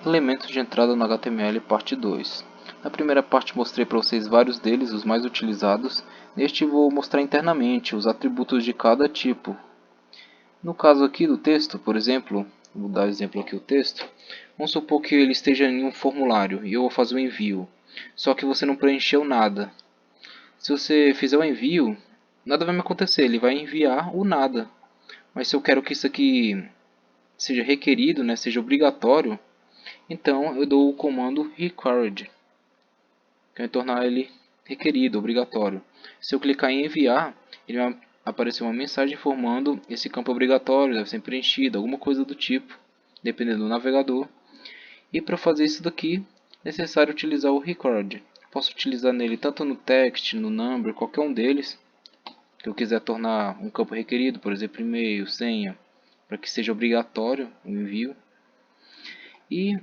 Elementos de entrada no HTML, parte 2. Na primeira parte mostrei para vocês vários deles, os mais utilizados. Neste vou mostrar internamente os atributos de cada tipo. No caso aqui do texto, por exemplo, vou dar exemplo aqui o texto. Vamos supor que ele esteja em um formulário e eu vou fazer o envio. Só que você não preencheu nada. Se você fizer o envio, nada vai me acontecer, ele vai enviar o nada. Mas se eu quero que isso aqui seja requerido, né, seja obrigatório, então eu dou o comando required, que vai tornar ele requerido, obrigatório. Se eu clicar em enviar, ele vai aparecer uma mensagem informando esse campo obrigatório, deve ser preenchido, alguma coisa do tipo, dependendo do navegador. E para fazer isso daqui, é necessário utilizar o required. Posso utilizar nele tanto no text, no number, qualquer um deles, que eu quiser tornar um campo requerido, por exemplo, e-mail, senha, para que seja obrigatório o envio. E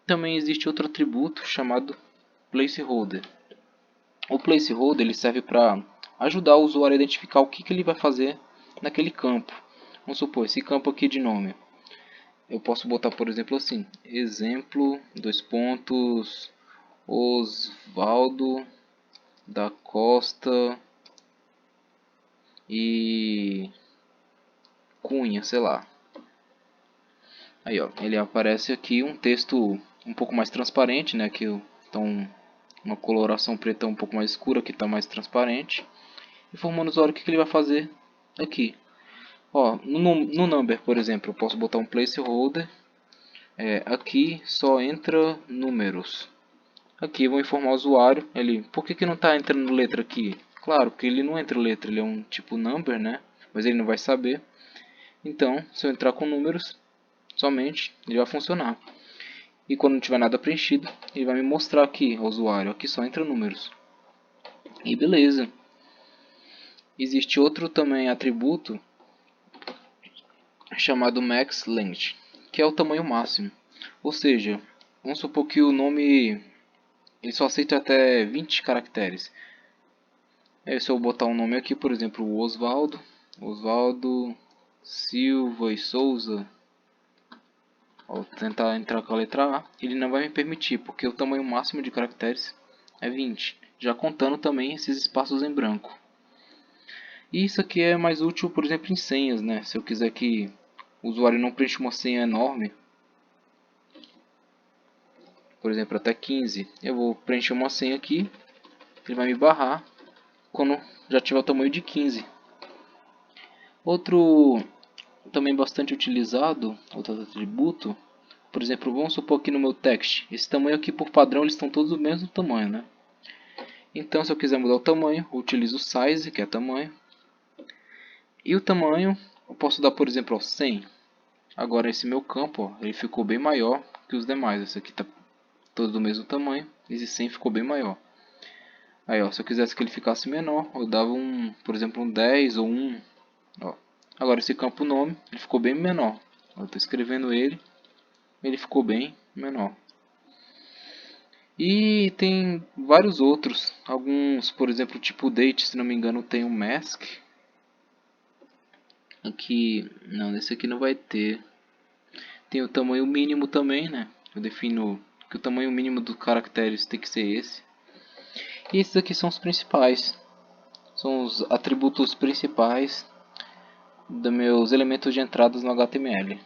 também existe outro atributo chamado placeholder. O placeholder ele serve para ajudar o usuário a identificar o que ele vai fazer naquele campo. Vamos supor, esse campo aqui de nome. Eu posso botar, por exemplo, assim, exemplo, dois pontos, Osvaldo da Costa e Cunha, sei lá. Aí, ó, ele aparece aqui um texto um pouco mais transparente, né? Aqui então uma coloração preta um pouco mais escura, que está mais transparente, informando o usuário o que ele vai fazer aqui. Ó, no number, por exemplo, eu posso botar um placeholder. Aqui só entra números. Aqui eu vou informar o usuário. Por que não está entrando letra aqui? Claro, porque ele não entra letra, ele é um tipo number, né? Mas ele não vai saber. Então, se eu entrar com números, somente ele vai funcionar. E quando não tiver nada preenchido, ele vai me mostrar aqui ao usuário. Aqui só entra números. E beleza. Existe outro também atributo chamado max length, que é o tamanho máximo. Ou seja, vamos supor que o nome ele só aceita até 20 caracteres. Se eu botar um nome aqui, por exemplo, Osvaldo Silva e Souza, ao tentar entrar com a letra A, ele não vai me permitir, porque o tamanho máximo de caracteres é 20, já contando também esses espaços em branco. E isso aqui é mais útil, por exemplo, em senhas, né? Se eu quiser que o usuário não preencha uma senha enorme, por exemplo, até 15, eu vou preencher uma senha aqui, ele vai me barrar quando já tiver o tamanho de 15. Outro também bastante utilizado, outro atributo, por exemplo, vamos supor aqui no meu text, esse tamanho aqui por padrão eles estão todos do mesmo tamanho, né? Então se eu quiser mudar o tamanho, eu utilizo o size, que é tamanho, e o tamanho eu posso dar, por exemplo, 100. Agora esse meu campo, ó, ele ficou bem maior que os demais, esse aqui está todo do mesmo tamanho, esse 100 ficou bem maior. Aí, ó, se eu quisesse que ele ficasse menor, eu dava por exemplo, um 10 ou 1. Ó. Agora esse campo nome, ele ficou bem menor. Eu estou escrevendo ele ficou bem menor. E tem vários outros. Alguns, por exemplo, tipo date, se não me engano, tem um mask. Aqui, não, nesse aqui não vai ter. Tem o tamanho mínimo também, né? Eu defino que o tamanho mínimo dos caracteres tem que ser esse. E esses aqui são os principais. São os atributos principais dos meus elementos de entradas no HTML.